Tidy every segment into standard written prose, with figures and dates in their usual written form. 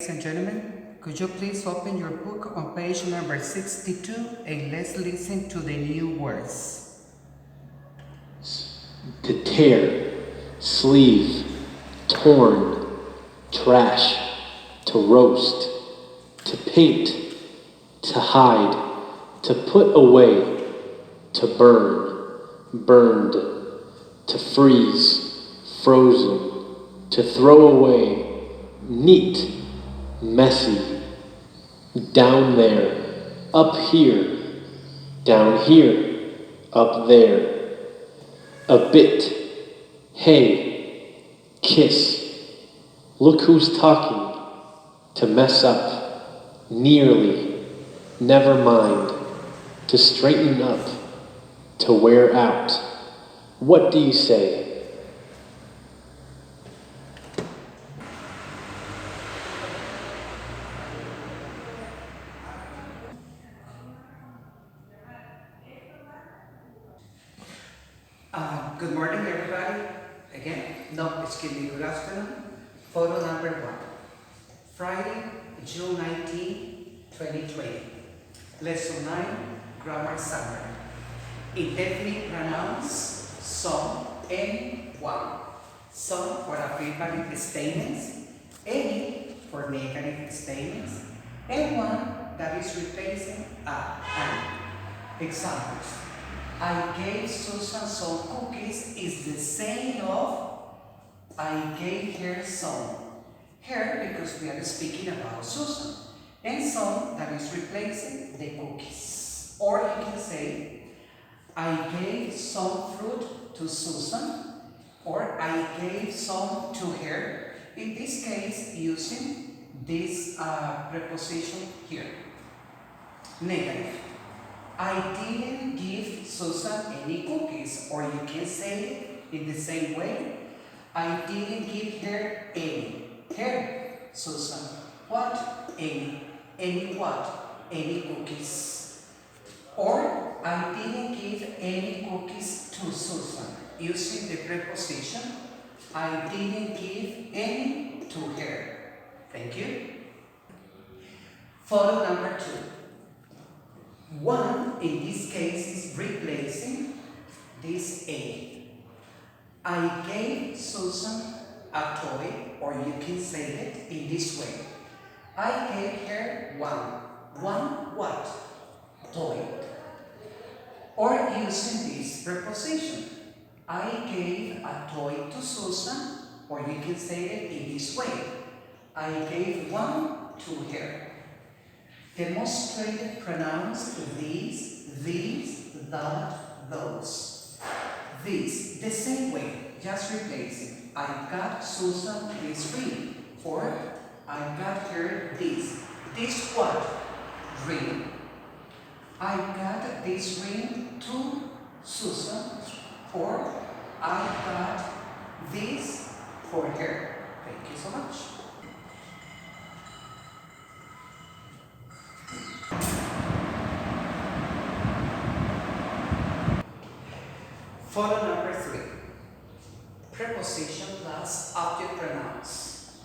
Ladies and gentlemen, could you please open your book on page number 62 and let's listen to the new words. To tear, sleeve, torn, trash, to roast, to paint, to hide, to put away, to burn, burned, to freeze, frozen, to throw away, neat, messy, down there, up here, down here, up there, a bit, hey, kiss, look who's talking, to mess up, nearly, never mind, to straighten up, to wear out. What do you say? Good morning, everybody. Again, no, excuse me, good afternoon. Photo number 1. Friday, June 19, 2020. Lesson 9, grammar summary. Indefinite pronouns, some and one. Some for affirmative statements, any for negative statements, and one that is replacing an. Examples. I gave Susan some cookies is the same of I gave her some. Her because we are speaking about Susan. And some that is replacing the cookies. Or you can say I gave some fruit to Susan, or I gave some to her. In this case, using this preposition here. Negative. I didn't give Susan any cookies, or you can say it in the same way. I didn't give her any. Her, Susan. What? Any. Any what? Any cookies. Or I didn't give any cookies to Susan. Using the preposition, I didn't give any to her. Thank you. Photo number 2. One, in this case, is replacing this A. I gave Susan a toy, or you can say it in this way. I gave her one. One what? Toy. Or using this preposition. I gave a toy to Susan, or you can say it in this way. I gave one to her. Demonstrated pronouns these, that, those. These, the same way, just replacing. I got Susan this ring, or I got her this. This what? Ring. I got this ring to Susan, or I got this for her. Thank you so much. Photo number 3. Preposition plus object pronouns.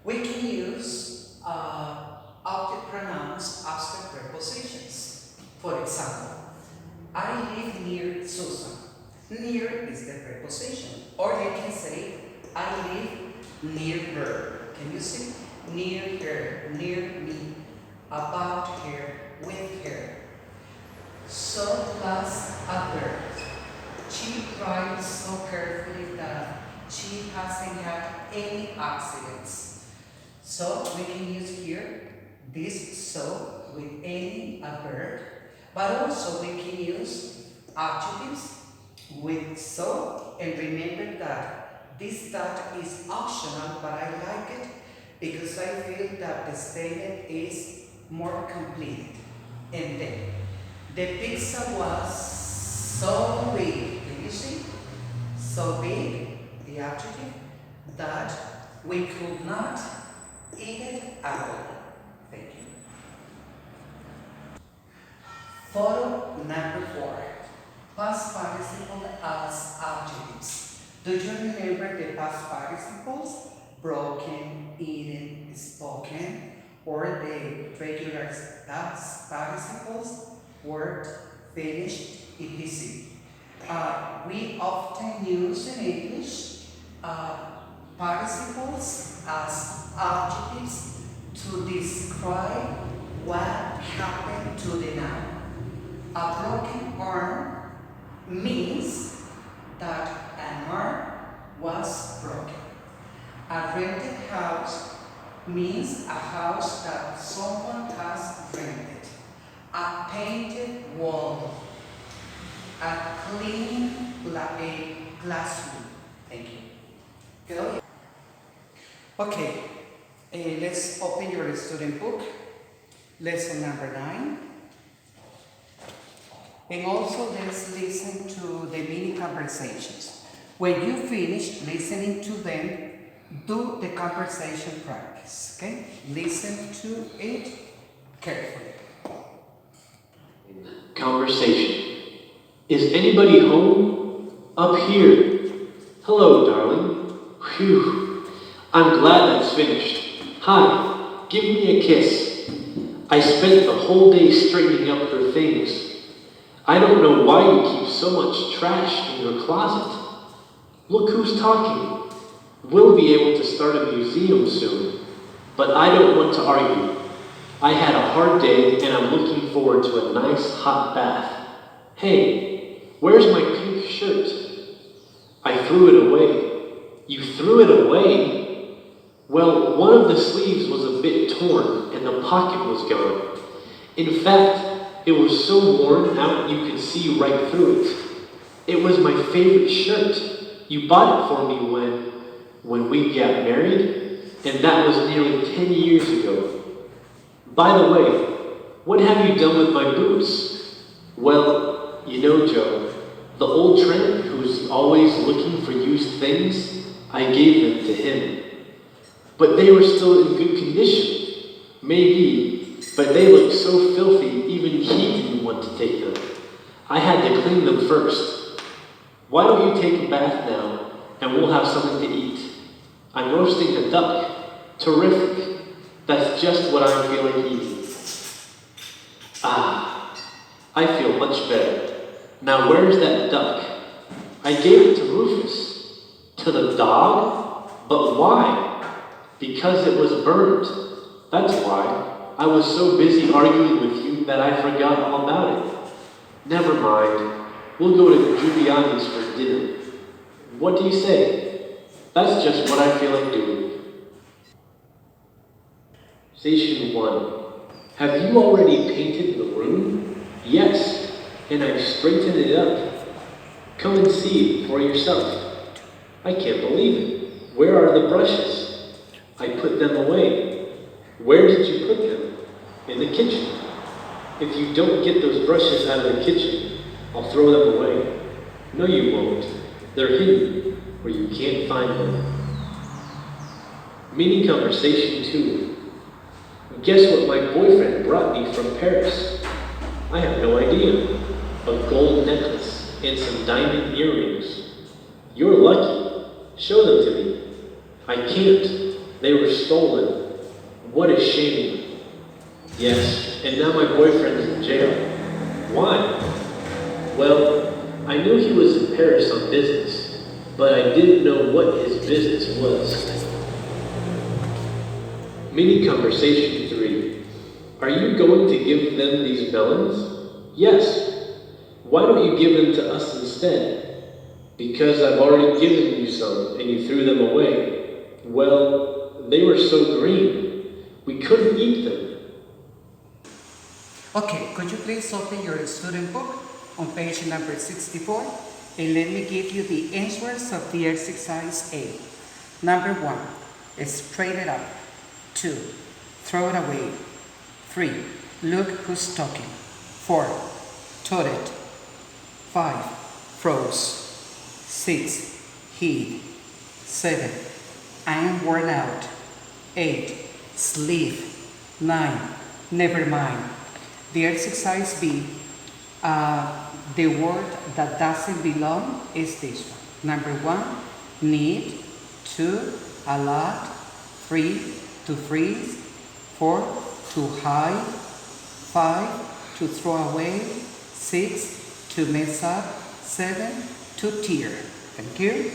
We can use object pronouns after prepositions. For example, I live near Susan. Near is the preposition. Or you can say, I live near her. Can you see? Near her, near me, about her, with her. So plus a verb. She drives so carefully that she hasn't had any accidents. So we can use here this so with any a verb, but also we can use adjectives with so, and remember that this that is optional, but I like it because I feel that the statement is more complete. And then the pizza was so big. Can you see? So big, the adjective, that we could not eat it at all. Thank you. Photo number 4. Past participle as adjectives. Do you remember the past participles? broken, eaten, spoken, or the regular past participles, word, finished, etc. We often use in English participles as adjectives to describe what happened to the noun. A broken arm means that an arm was broken. A rented house means a house that someone has rented. A painted wall. A clean classroom. Thank you. Good. Okay, let's open your student book. Lesson number 9. And also let's listen to the mini conversations. When you finish listening to them, do the conversation practice, okay? Listen to it carefully. Conversation. Is anybody home? Up here. Hello, darling. Phew. I'm glad that's finished. Hi, give me a kiss. I spent the whole day straightening up her things. I don't know why you keep so much trash in your closet. Look who's talking. We'll be able to start a museum soon, but I don't want to argue. I had a hard day and I'm looking forward to a nice hot bath. Hey, where's my pink shirt? I threw it away. You threw it away? Well, one of the sleeves was a bit torn and the pocket was gone. In fact, it was so worn out you could see right through it. It was my favorite shirt. You bought it for me when we got married, and that was nearly 10 years ago. By the way, what have you done with my boots? Well, you know, Joe, the old tramp who's always looking for used things, I gave them to him. But they were still in good condition. Maybe, but they looked so filthy even he didn't want to take them. I had to clean them first. Why don't you take a bath now, and we'll have something to eat? I'm roasting a duck. Terrific. That's just what I'm feeling eating. Ah, I feel much better. Now where's that duck? I gave it to Rufus. To the dog? But why? Because it was burned. That's why. I was so busy arguing with you that I forgot all about it. Never mind. We'll go to Giuliani's for dinner. What do you say? That's just what I feel like doing. Station 1. Have you already painted the room? Yes, and I've straightened it up. Come and see it for yourself. I can't believe it. Where are the brushes? I put them away. Where did you put them? In the kitchen. If you don't get those brushes out of the kitchen, I'll throw them away. No, you won't. They're hidden, where you can't find them. Mini conversation 2. Guess what my boyfriend brought me from Paris? I have no idea. A gold necklace and some diamond earrings. You're lucky. Show them to me. I can't. They were stolen. What a shame. Yes, and now my boyfriend's in jail. Why? Well, I knew he was in Paris on business, but I didn't know what his business was. Mini conversation 3. Are you going to give them these melons? Yes. Why don't you give them to us instead? Because I've already given you some and you threw them away. Well, they were so green. We couldn't eat them. Okay, could you please open your student book on page number 64 and let me give you the answers of the exercise A. Number 1, straighten it up. 2, throw it away. 3, look who's talking. 4, tote it. 5, froze. 6, hid. 7, I am worn out. 8, sleep. 9, never mind. The exercise B, the word that doesn't belong is this one. Number 1, need. 2, a lot. 3, to freeze. 4, to hide. 5, to throw away. 6, to mess up. 7, to tear. Thank you.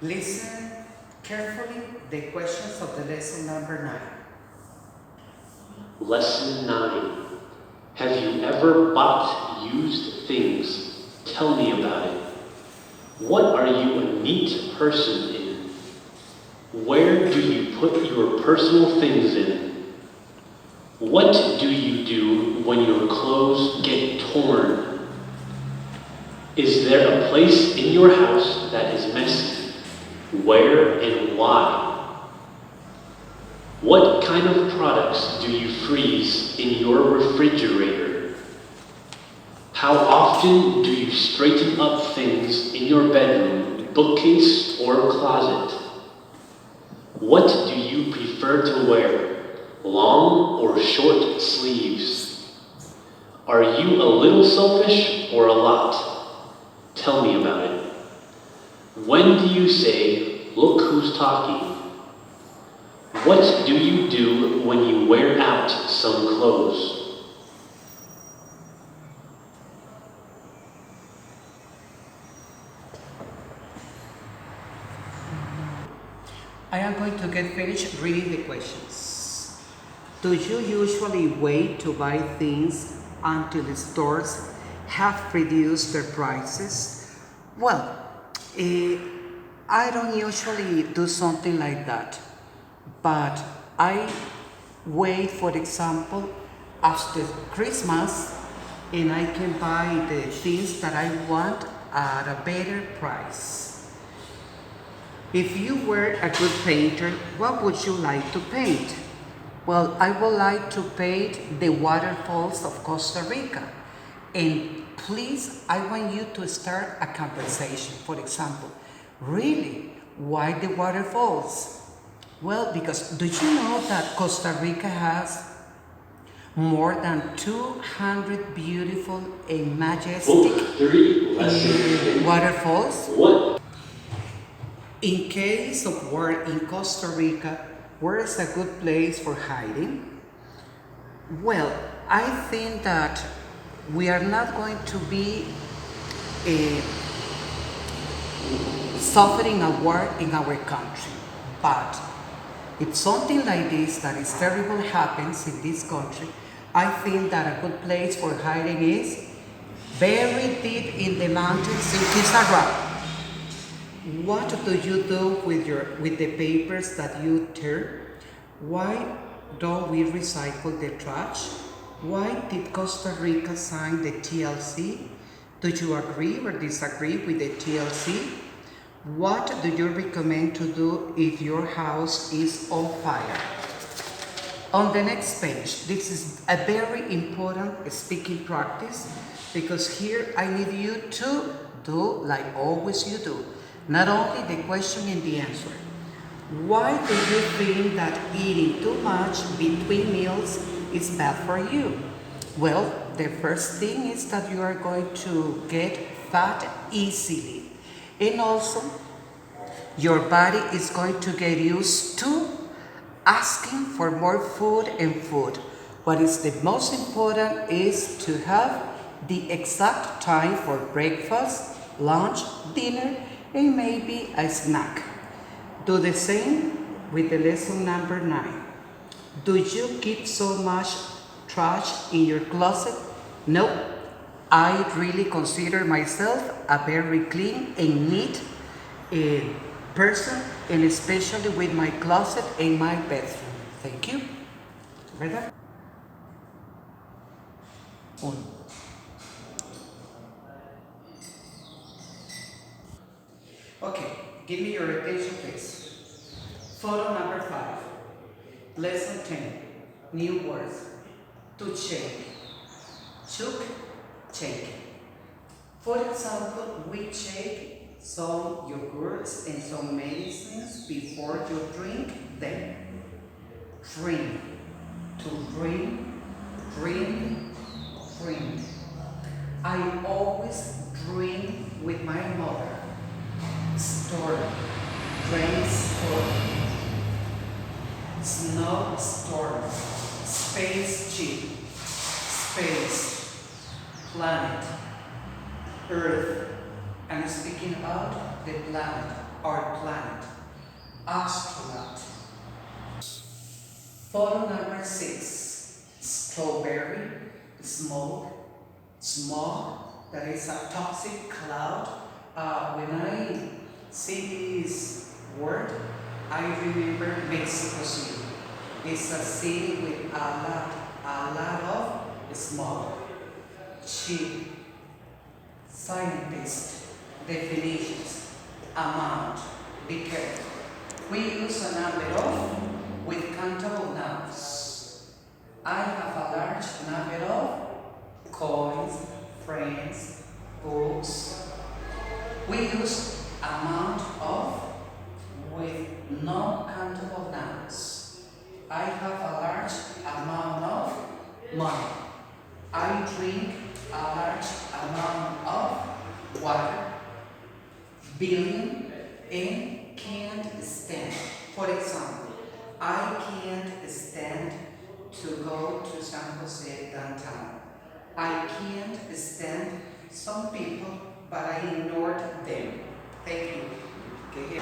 Listen carefully the questions of the lesson number 9. Lesson 9. Have you ever bought used things? Tell me about it. What are you a neat person in? Where do you put your personal things in? What do you do when your clothes get torn? Is there a place in your house that is messy? Where and why? What kind of products do you freeze in your refrigerator? How often do you straighten up things in your bedroom, bookcase, or closet? What do you prefer to wear, long or short sleeves? Are you a little selfish or a lot? Tell me about it. When do you say, "Look who's talking"? What do you do when you wear out some clothes? I am going to get finished reading the questions. Do you usually wait to buy things until the stores have reduced their prices? Well, I don't usually do something like that, but I wait, for example, after Christmas, and I can buy the things that I want at a better price. If you were a good painter, what would you like to paint? Well, I would like to paint the waterfalls of Costa Rica. And please, I want you to start a conversation. For example, really, why the waterfalls? Well, because do you know that Costa Rica has more than 200 beautiful and majestic waterfalls? What? In case of war in Costa Rica, where is a good place for hiding? Well, I think that we are not going to be suffering a war in our country. But if something like this that is terrible happens in this country, I think that a good place for hiding is very deep in the mountains in Kizarra. What do you do with the papers that you tear? Why don't we recycle the trash? Why did Costa Rica sign the TLC? Do you agree or disagree with the TLC? What do you recommend to do if your house is on fire? On the next page, this is a very important speaking practice, because here I need you to do like always you do. Not only the question and the answer. Why do you think that eating too much between meals is bad for you? Well, the first thing is that you are going to get fat easily. And also, your body is going to get used to asking for more food and food. What is the most important is to have the exact time for breakfast, lunch, dinner, and maybe a snack. Do the same with the lesson number 9. Do you keep so much trash in your closet? No, I really consider myself a very clean and neat person, and especially with my closet and my bedroom. Thank you. ¿Verdad? Okay, give me your attention, please. Photo number 5. Lesson 10. New words. To shake. Chook, shake. For example, we shake some yogurts and some medicines before you drink them. Drink. To drink, drink, drink. I always drink with my mother. Store, drinks, storm, snowstorm, spaceship, space, planet, Earth, and speaking about the planet, our planet, astronaut. Photo number 6, strawberry, smoke, smog, that is a toxic cloud. When I see this word, I remember Mexico City. It's a city with a lot of smog. Cheap, scientist, definitions, amount, be careful. We use an envelope with countable nouns. I have a large number of coins, frames, books. We use amount of with no countable nouns. I have a large amount of money. I drink a large amount of water. Billion and can't stand. For example, I can't stand to go to San Jose downtown. I can't stand some people, but I ignored them. Thank you. Okay.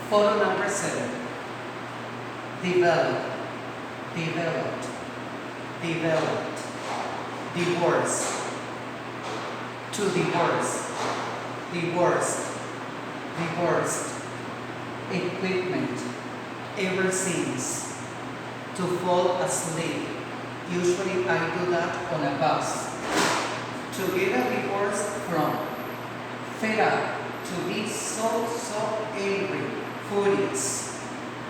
Photo number 7. Develop, developed, developed, divorce, to divorce, divorced, divorced, equipment, ever since, to fall asleep. Usually I do that on a bus. To get a divorce from, fed up, to be so angry, furious,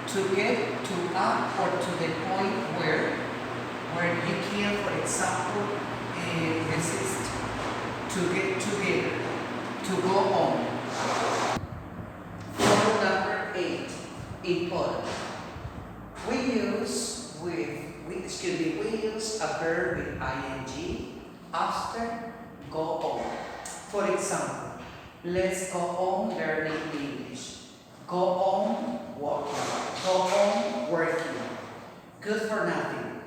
to get to up or to the point where you can, for example, resist, to get together, to go on. Photo number 8, important. We use a verb with ing after go on. For example, let's go on learning English. Go on walking. Go on working. Good for nothing.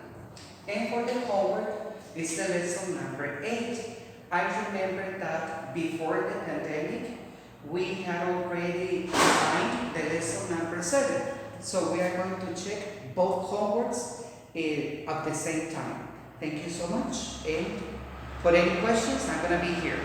And for the homework, it's the lesson number 8. I remember that before the pandemic, we had already designed the lesson number 7. So we are going to check both homeworks at the same time. Thank you so much. And for any questions, I'm going to be here.